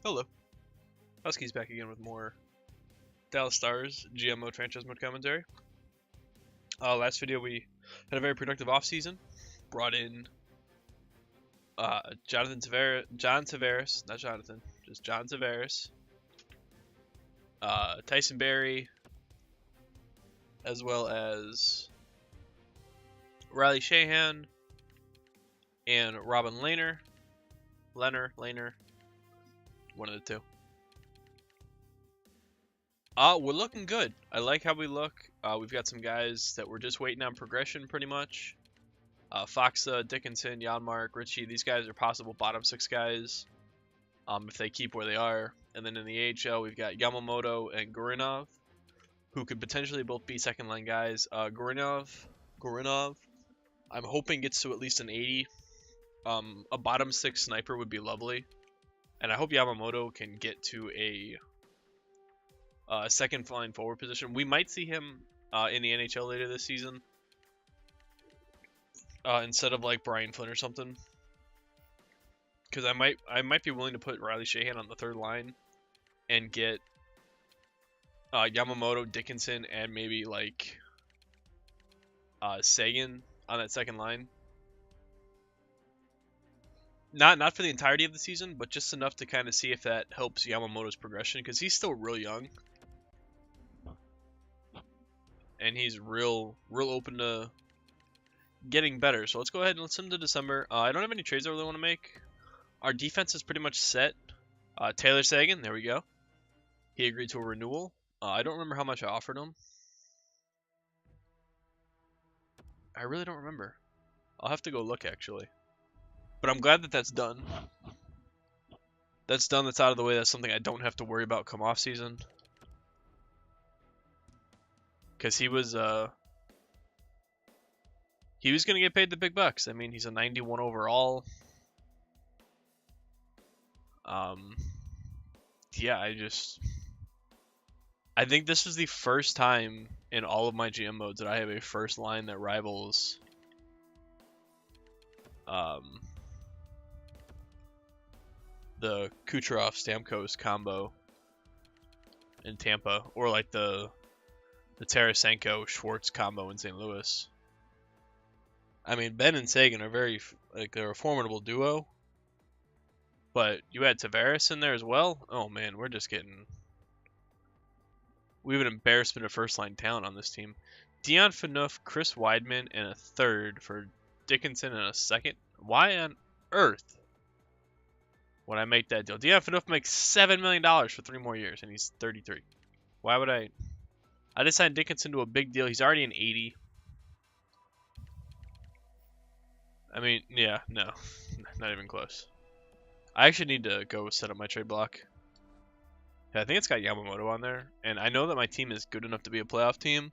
Hello. Huskies back again with more Dallas Stars GMO franchise mode commentary. Last video we had a very productive offseason. Brought in John Tavares, not Jonathan, just John Tavares, Tyson Barrie, as well as Riley Shahan and Robin Lehner, one of the two. We're looking good. I like how we look. We've got some guys that we're just waiting on progression pretty much. Foxa, Dickinson, Janmark, Ritchie, these guys are possible bottom six guys if they keep where they are. And then in the AHL, we've got Yamamoto and Gurinov, who could potentially both be second line guys. Gurinov, I'm hoping gets to at least an 80. A bottom six sniper would be lovely. And I hope Yamamoto can get to a second line forward position. We might see him in the NHL later this season instead of like Brian Flynn or something. Because I might be willing to put Riley Shahan on the third line and get Yamamoto, Dickinson, and maybe like Sagan on that second line. Not for the entirety of the season, but just enough to kind of see if that helps Yamamoto's progression, because he's still real young. And he's real open to getting better. So let's go ahead and let's send him to December. I don't have any trades I really want to make. Our defense is pretty much set. Taylor Sagan, there we go. He agreed to a renewal. I don't remember how much I offered him. I really don't remember. I'll have to go look, actually. But I'm glad that that's done. That's done. That's out of the way. That's something I don't have to worry about come off season. Because he was going to get paid the big bucks. I mean, he's a 91 overall. Yeah, I think this is the first time in all of my GM modes that I have a first line that rivals the Kucherov-Stamkos combo in Tampa, or like the Tarasenko-Schwartz combo in St. Louis. I mean, Ben and Sagan are they're a formidable duo. But you had Tavares in there as well? Oh man, we have an embarrassment of first line talent on this team. Dion Phaneuf, Chris Weidman, and a third for Dickinson and a second. Why on earth would I make that deal? Dion Phaneuf makes $7 million for 3 more years, and he's 33. Why would I just signed Dickinson to a big deal. He's already an 80. I mean, yeah, no, not even close. I actually need to go set up my trade block. Yeah, I think it's got Yamamoto on there, and I know that my team is good enough to be a playoff team,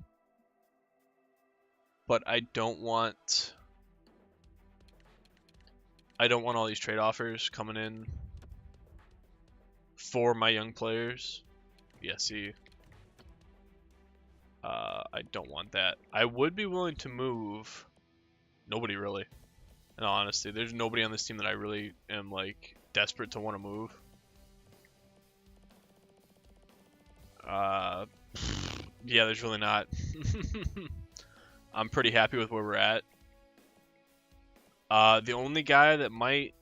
but I don't want all these trade offers coming in for my young players. Yeah, see, I don't want that. I would be willing to move. Nobody really. In all honesty, there's nobody on this team that I really am like desperate to want to move. Yeah, there's really not. I'm pretty happy with where we're at. The only guy that might,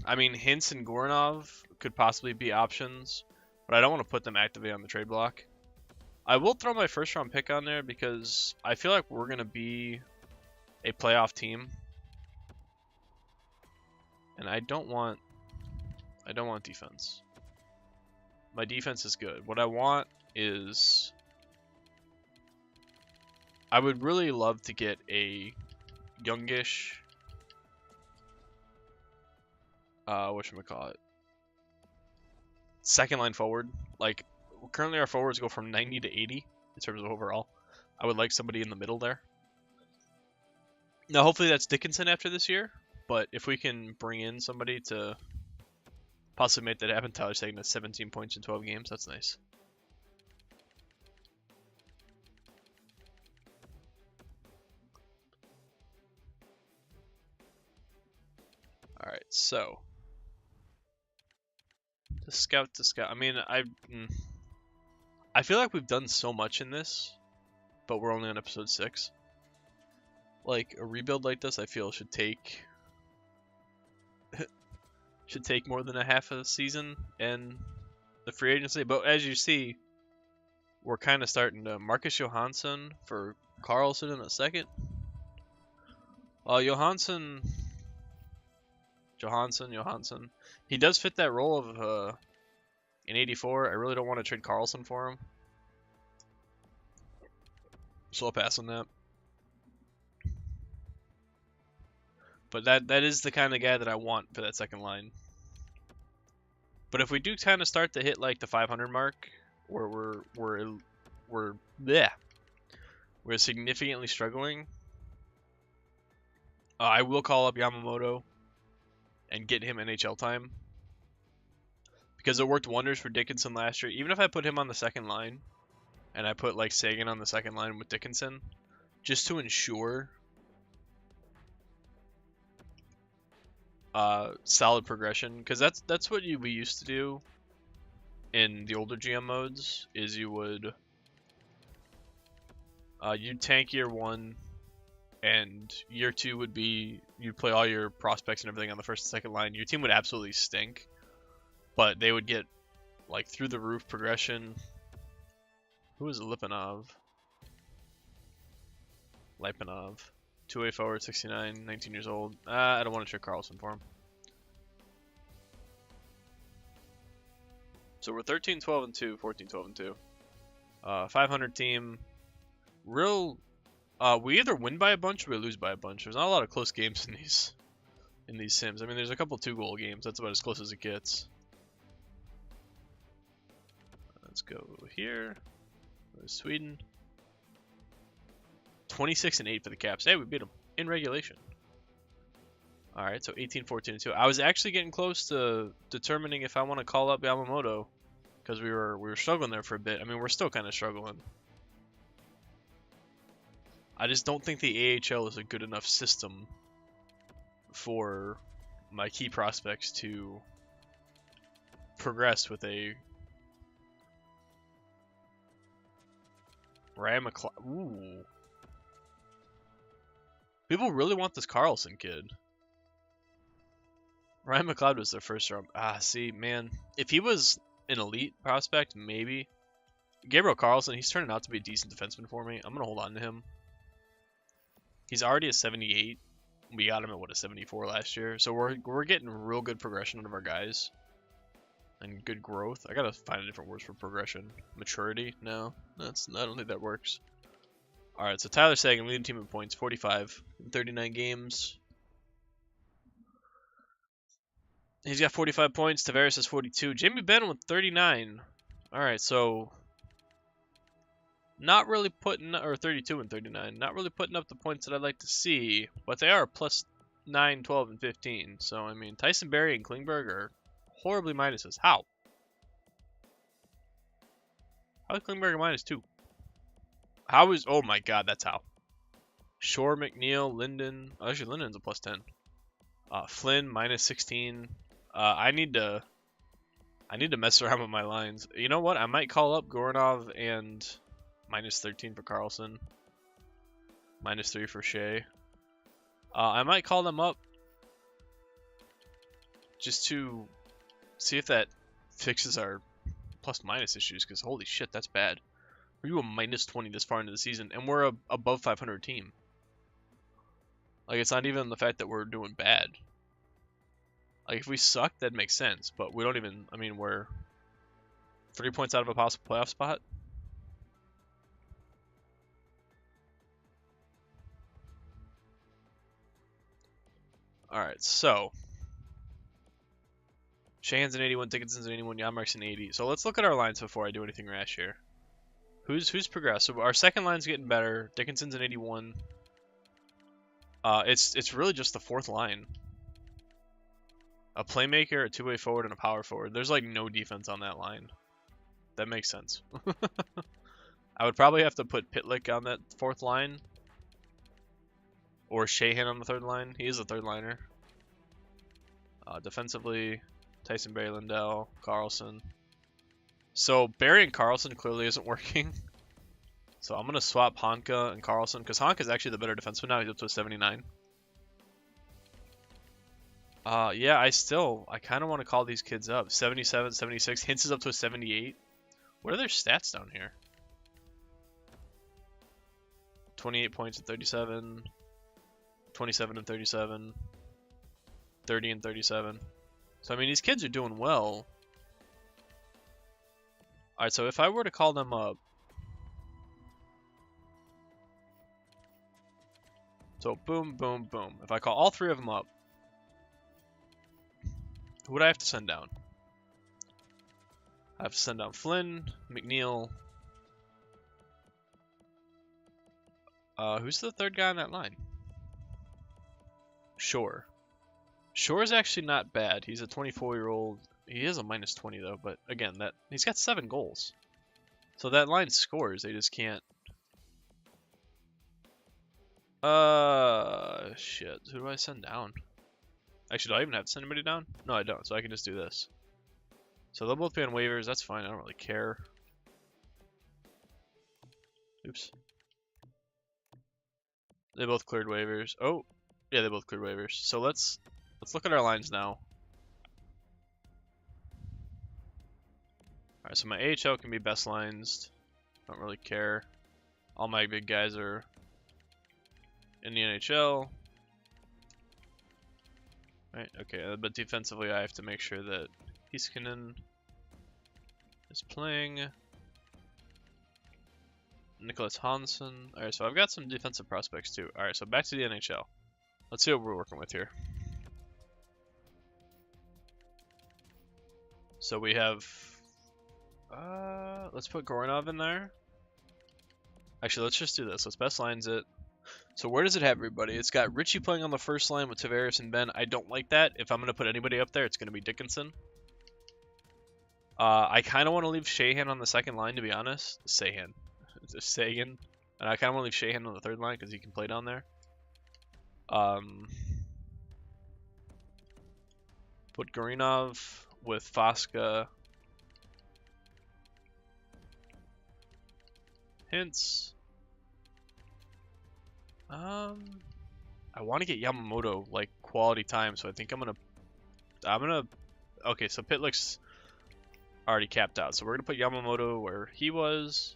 I mean, Hintz and Goranov could possibly be options, but I don't want to put them actively on the trade block. I will throw my first round pick on there because I feel like we're gonna be a playoff team, and I don't want defense. My defense is good. What I want is, I would really love to get a youngish, whatchamacallit, second line forward. Like, currently our forwards go from 90 to 80 in terms of overall. I would like somebody in the middle there. Now, hopefully that's Dickinson after this year, but if we can bring in somebody to possibly make that happen, Tyler Sagan has 17 points in 12 games. That's nice. Alright, so scout to scout. I mean, I feel like we've done so much in this, but we're only on episode 6. Like a rebuild like this, I feel should take more than a half of the season and the free agency. But as you see, we're kind of starting to Marcus Johansson for Carlson in a second. Johansson. He does fit that role of in 84. I really don't want to trade Carlson for him, so I'll pass on that. But that is the kind of guy that I want for that second line. But if we do kind of start to hit like the 500 mark, where we're significantly struggling, I will call up Yamamoto and get him NHL time, because it worked wonders for Dickinson last year. Even if I put him on the second line and I put like Sagan on the second line with Dickinson, just to ensure solid progression, because that's what we used to do in the older GM modes. Is you would you'd tank year 1, and year 2 would be you'd play all your prospects and everything on the first and second line. Your team would absolutely stink, but they would get like through the roof progression. Who is Lipanov? 2-way forward, 69, 19 years old. I don't want to trade Carlson for him. So we're 13, 12, and 2, 14, 12, and 2. 500 team. We either win by a bunch or we lose by a bunch. There's not a lot of close games in these sims. I mean, there's a couple 2-goal games. That's about as close as it gets. Let's go here. Go to Sweden. 26 and 8 for the Caps. Hey, we beat them in regulation. All right, so 18, 14, and 2. I was actually getting close to determining if I want to call up Yamamoto, because we were struggling there for a bit. I mean, we're still kind of struggling. I just don't think the AHL is a good enough system for my key prospects to progress with a Ryan McLeod. Ooh. People really want this Carlson kid. Ryan McLeod was their first round. See, man. If he was an elite prospect, maybe. Gabriel Carlson, he's turning out to be a decent defenseman for me. I'm going to hold on to him. He's already a 78. We got him at, what, a 74 last year. So we're getting real good progression out of our guys. And good growth. I got to find a different word for progression. Maturity? No. I don't think that works. Alright, so Tyler Sagan, leading team in points, 45 in 39 games. He's got 45 points. Tavares has 42. Jamie Benn with 39. Alright, so not really putting, or 32 and 39. Not really putting up the points that I'd like to see, but they are plus 9, 12, and 15. So, I mean, Tyson Barrie and Klingberg are horribly minuses. How? How is Klingberg a minus 2? How is... Oh my god, that's how. Shore, McNeil, Linden... Oh, actually, Linden's a plus 10. Flynn, minus 16. I need to mess around with my lines. You know what? I might call up Goranov and minus 13 for Carlson. Minus 3 for Shea. I might call them up just to see if that fixes our plus-minus issues, because holy shit, that's bad. We're a minus 20 this far into the season, and we're a above 500 team. Like, it's not even the fact that we're doing bad. Like, if we suck, that makes sense, but we don't even... I mean, we're 3 points out of a possible playoff spot. Alright, so... Shane's an 81, Dickinson's an 81, Yamark's an 80. So let's look at our lines before I do anything rash here. Who's progressed? So our second line's getting better. Dickinson's an 81. It's really just the fourth line. A playmaker, a two-way forward, and a power forward. There's like no defense on that line. That makes sense. I would probably have to put Pitlick on that fourth line. Or Shahan on the third line. He is a third liner. Defensively, Tyson Barry, Lindell, Carlson. So Barry and Carlson clearly isn't working. So I'm gonna swap Honka and Carlson because Honka's actually the better defenseman now. He's up to a 79. Yeah, I kind of want to call these kids up. 77, 76. Hintz is up to a 78. What are their stats down here? 28 points and 37. 27 and 37. 30 and 37. So, I mean, these kids are doing well. Alright, so if I were to call them up... So, boom, boom, boom. If I call all three of them up, who would I have to send down? I have to send down Flynn, McNeil. Who's the third guy on that line? Shore. Shore's actually not bad. He's a 24-year-old. He is a minus 20 though, but again, he's got 7 goals. So that line scores. They just can't. Shit. Who do I send down? Actually, do I even have to send anybody down? No, I don't. So I can just do this. So they'll both be on waivers. That's fine. I don't really care. Oops. They both cleared waivers. Oh, yeah, they both cleared waivers. So let's look at our lines now. Alright, so my AHL can be best lines. Don't really care. All my big guys are in the NHL. Right, okay, but defensively I have to make sure that Heiskanen is playing. Nicholas Hansen. Alright, so I've got some defensive prospects too. Alright, so back to the NHL. Let's see what we're working with here. So we have... let's put Goranov in there. Actually, let's just do this. Let's best lines it. So where does it have everybody? It's got Richie playing on the first line with Tavares and Ben. I don't like that. If I'm going to put anybody up there, it's going to be Dickinson. I kind of want to leave Shahan on the second line, to be honest. Sagan. And I kind of want to leave Shahan on the third line because he can play down there. Put Goranov with Foska. Hintz. I want to get Yamamoto like quality time, so I think I'm gonna. Okay, so Pitlick's already capped out, so we're gonna put Yamamoto where he was.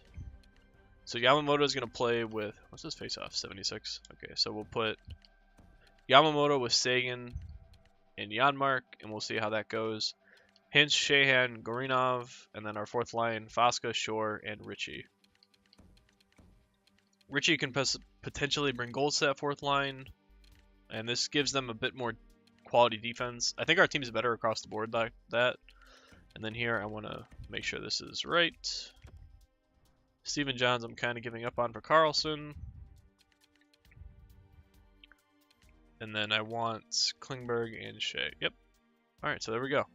So Yamamoto is gonna play with what's his face-off? 76. Okay, so we'll put Yamamoto with Sagan and Janmark, and we'll see how that goes. Hintz, Shahan, Goranov, and then our fourth line: Foska, Shore, and Richie. Richie can potentially bring goals to that fourth line, and this gives them a bit more quality defense. I think our team is better across the board like that. And then here, I want to make sure this is right. Steven Johns, I'm kind of giving up on for Carlson. And then I want Klingberg and Shea. Yep. All right, so there we go.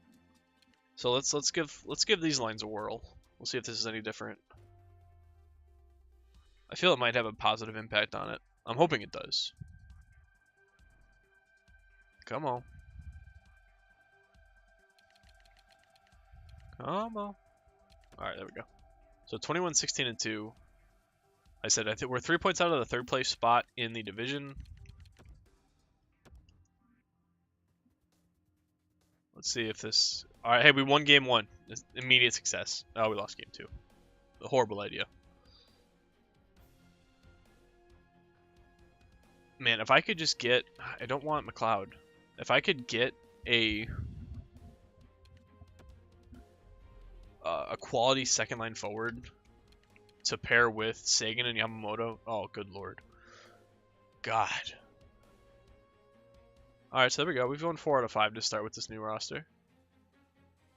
So let's give these lines a whirl. We'll see if this is any different. I feel it might have a positive impact on it. I'm hoping it does. Come on. Come on. Alright, there we go. So 21, 16, and 2. I said I think we're 3 points out of the third place spot in the division. Let's see if this... Alright, hey, we won game 1. Immediate success. Oh, we lost game 2. A horrible idea. Man, if I could just get... I don't want McLeod. If I could get a quality second line forward to pair with Sagan and Yamamoto. Oh, good lord. God. Alright, so there we go. We've won 4 out of 5 to start with this new roster.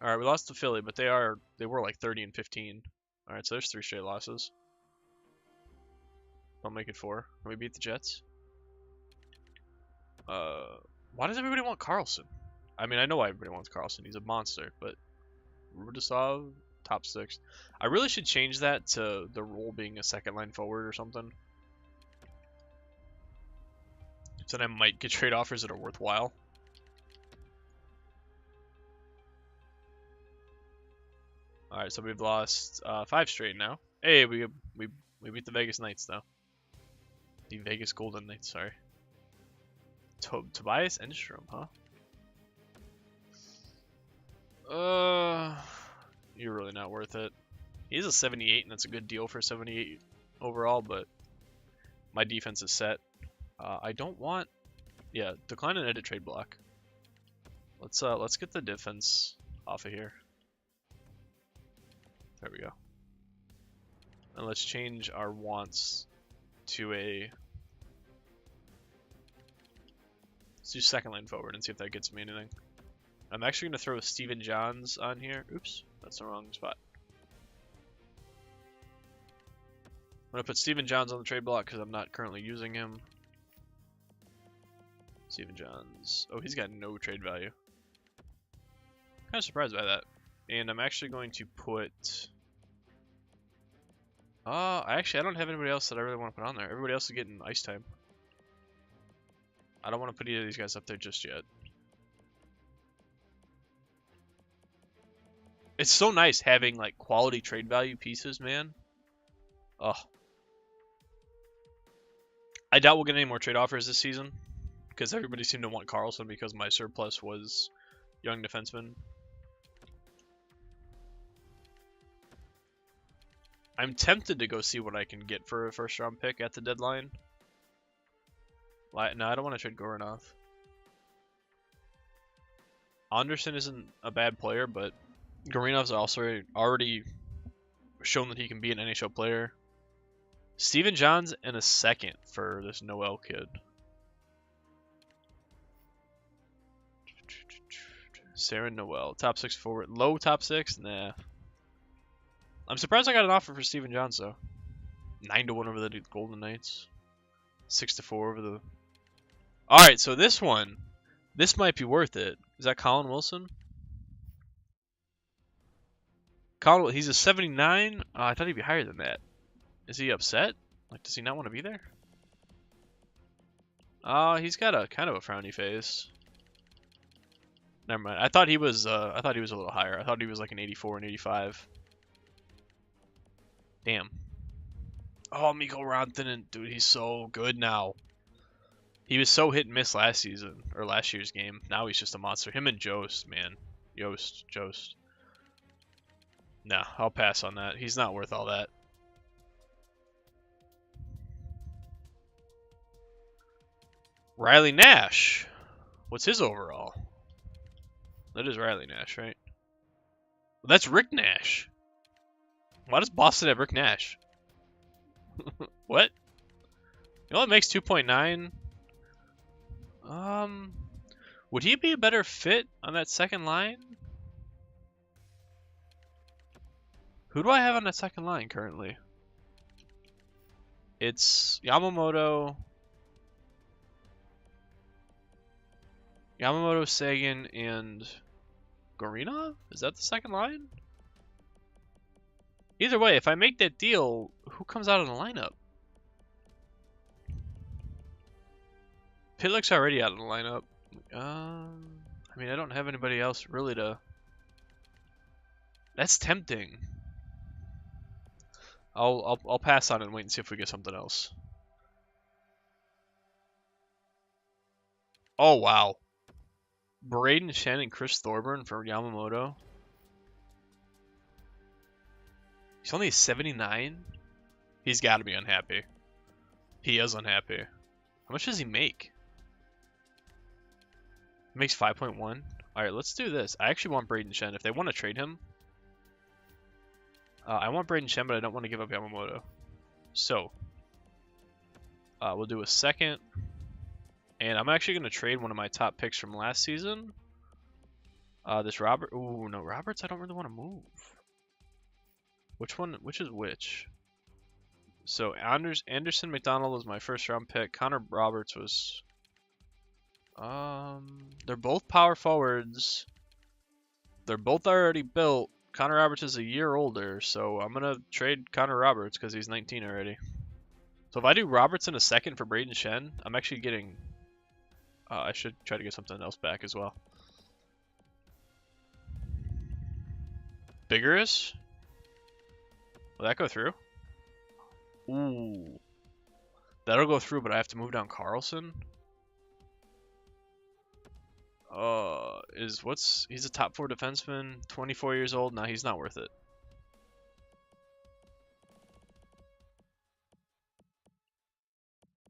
Alright, we lost to Philly, but they were like 30 and 15. Alright, so there's 3 straight losses. I'll make it 4. We beat the Jets. Why does everybody want Carlson? I mean, I know why everybody wants Carlson. He's a monster, but Rudisov, top 6. I really should change that to the role being a second line forward or something. So then I might get trade offers that are worthwhile. All right, so we've lost 5 straight now. Hey, we beat the Vegas Knights though. The Vegas Golden Knights, sorry. Tobias Enstrom, huh? You're really not worth it. He's a 78, and that's a good deal for 78 overall, but my defense is set. I don't want, yeah, decline and edit trade block. Let's get the defense off of here. There we go. And let's change our wants to a. Let's do second line forward and see if that gets me anything. I'm actually going to throw Steven Johns on here. Oops, that's the wrong spot. I'm going to put Steven Johns on the trade block because I'm not currently using him. Steven Johns. Oh, he's got no trade value. Kind of surprised by that. And I'm actually going to put... actually, I don't have anybody else that I really want to put on there. Everybody else is getting ice time. I don't want to put either of these guys up there just yet. It's so nice having, like, quality trade value pieces, man. Oh. I doubt we'll get any more trade offers this season. Because everybody seemed to want Carlson because my surplus was young defenseman. I'm tempted to go see what I can get for a first round pick at the deadline. No, I don't want to trade Goranov. Anderson isn't a bad player, but Goranov's also already shown that he can be an NHL player. Steven Johns and a second for this Noel kid. Sarah Noel, top 6 forward, low top 6? Nah. I'm surprised I got an offer for Steven Johns though. 9-1 over the Golden Knights. 6-4 over the. All right, so this one, this might be worth it. Is that Colin Wilson? Colin, he's a 79. I thought he'd be higher than that. Is he upset? Like, does he not want to be there? He's got a kind of a frowny face. Never mind. I thought he was a little higher. I thought he was like an 84 and 85. Damn. Oh, Mikko Rantanen, dude, he's so good now. He was so hit and miss last season or last year's game. Now he's just a monster. Him and Jost, man. Jost. Nah, I'll pass on that. He's not worth all that. Riley Nash. What's his overall? That is Riley Nash, right? Well, that's Rick Nash. Why does Boston have Rick Nash? What? You know what makes 2.9? Would he be a better fit on that second line? Who do I have on that second line currently? It's Yamamoto, Sagan, and Goranov? Is that the second line? Either way, if I make that deal, who comes out of the lineup? Pitlick's already out of the lineup. I mean, I don't have anybody else really to... That's tempting. I'll pass on it and wait and see if we get something else. Oh, wow. Braden Shen and Chris Thorburn for Yamamoto. He's only 79? He's got to be unhappy. He is unhappy. How much does he make? He makes 5.1. Alright, let's do this. I actually want Braden Shen. If they want to trade him, I want Braden Shen, but I don't want to give up Yamamoto. So, we'll do a second. And I'm actually going to trade one of my top picks from last season. This Robert. Ooh, no, Roberts, I don't really want to move. Which one? Which is which? So Anderson McDonald was my first round pick. Connor Roberts was. They're both power forwards. They're both already built. Connor Roberts is a year older, so I'm gonna trade Connor Roberts because he's 19 already. So if I do Roberts in a second for Braden Shen, I'm actually getting. I should try to get something else back as well. Vigorous? Will that go through? Ooh. That'll go through, but I have to move down Carlson. He's a top 4 defenseman, 24 years old. Nah, he's not worth it.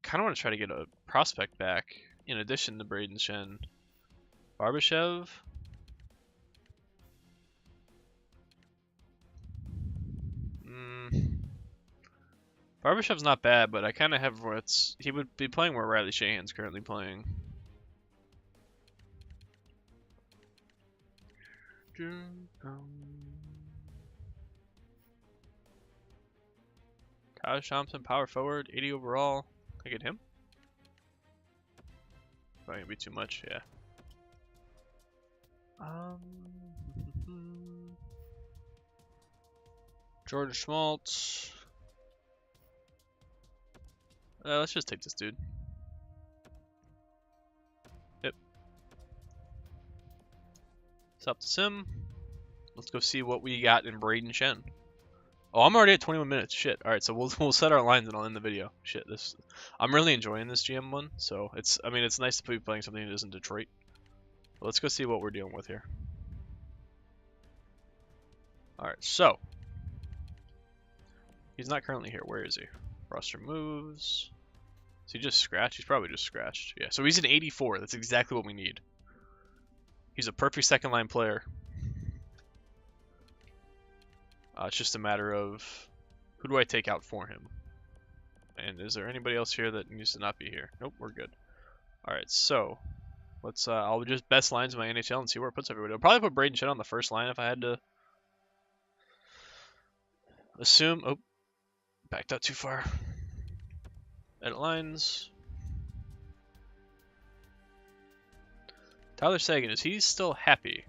Kind of want to try to get a prospect back in addition to Braden Shen. Barbashev. Barbashev's not bad, but I kind of have he would be playing where Riley Shahan's currently playing. Kyle Thompson, power forward, 80 overall. Can I get him? Probably gonna be too much, yeah. Jordan Schmaltz. Let's just take this dude. Yep. Stop the sim. Let's go see what we got in Braden Shen. Oh, I'm already at 21 minutes. Shit. All right, so we'll set our lines and I'll end the video. Shit, I'm really enjoying this GM one. So it's nice to be playing something that isn't Detroit. But let's go see what we're dealing with here. All right, so he's not currently here. Where is he? Roster moves. Is he just scratched? He's probably just scratched. Yeah, so he's an 84. That's exactly what we need. He's a perfect second line player. It's just a matter of who do I take out for him? And is there anybody else here that needs to not be here? Nope, we're good. Alright, so let's I'll just best lines in my NHL and see where it puts everybody. I'll probably put Braden Shen on the first line if I had to assume. Oh, backed out too far. Edit lines. Tyler Seguin, is he still happy?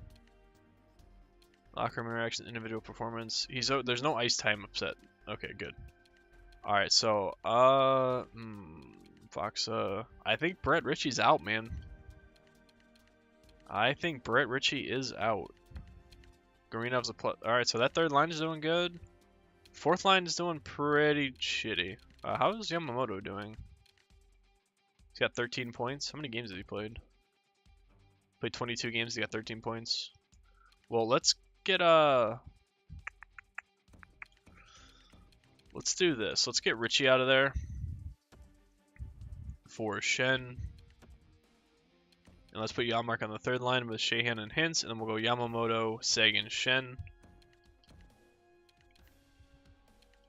Locker room interaction, individual performance. There's no ice time upset. Okay, good. All right, so Fox. I think Brett Ritchie's out, man. I think Brett Ritchie is out. Garinov's a plus. All right, so that third line is doing good. Fourth line is doing pretty shitty. How's Yamamoto doing? He's got 13 points. How many games has he played? Played 22 games. He got 13 points. Well, let's get let's do this. Let's get Ritchie out of there for Shen. And let's put Yamark on the third line with Shahan and Hintz, and then we'll go Yamamoto, Seguin, Shen.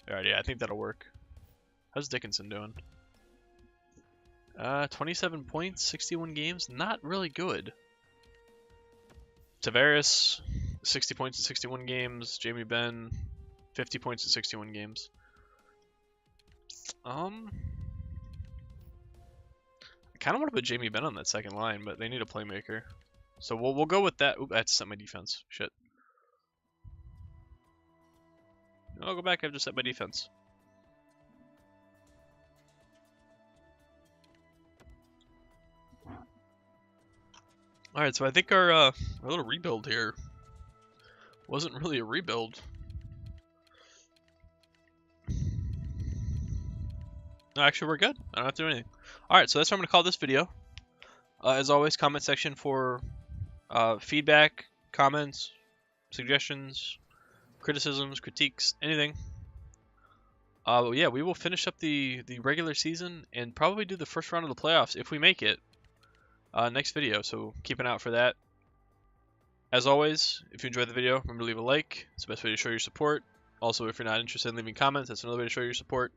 Alright, yeah, I think that'll work. How's Dickinson doing? 27 points, 61 games. Not really good. Tavares, 60 points in 61 games. Jamie Benn, 50 points in 61 games. I kind of want to put Jamie Benn on that second line, but they need a playmaker. So we'll go with that. Oop, I had to set my defense. Shit. I'll go back. I've just set my defense. Alright, so I think our little rebuild here wasn't really a rebuild. No, actually, we're good. I don't have to do anything. Alright, so that's what I'm going to call this video. As always, comment section for feedback, comments, suggestions, criticisms, critiques, anything. Yeah, we will finish up the regular season and probably do the first round of the playoffs if we make it. Next video, so keep an eye out for that. As always, if you enjoyed the video, remember to leave a like. It's the best way to show your support. Also, if you're not interested in leaving comments, that's another way to show your support.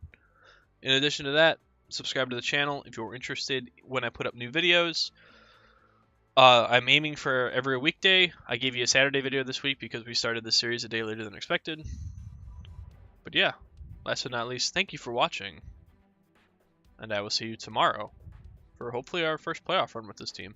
In addition to that, subscribe to the channel if you're interested when I put up new videos. I'm aiming for every weekday. I gave you a Saturday video this week because we started this series a day later than expected. But yeah, last but not least, thank you for watching. And I will see you tomorrow for hopefully our first playoff run with this team.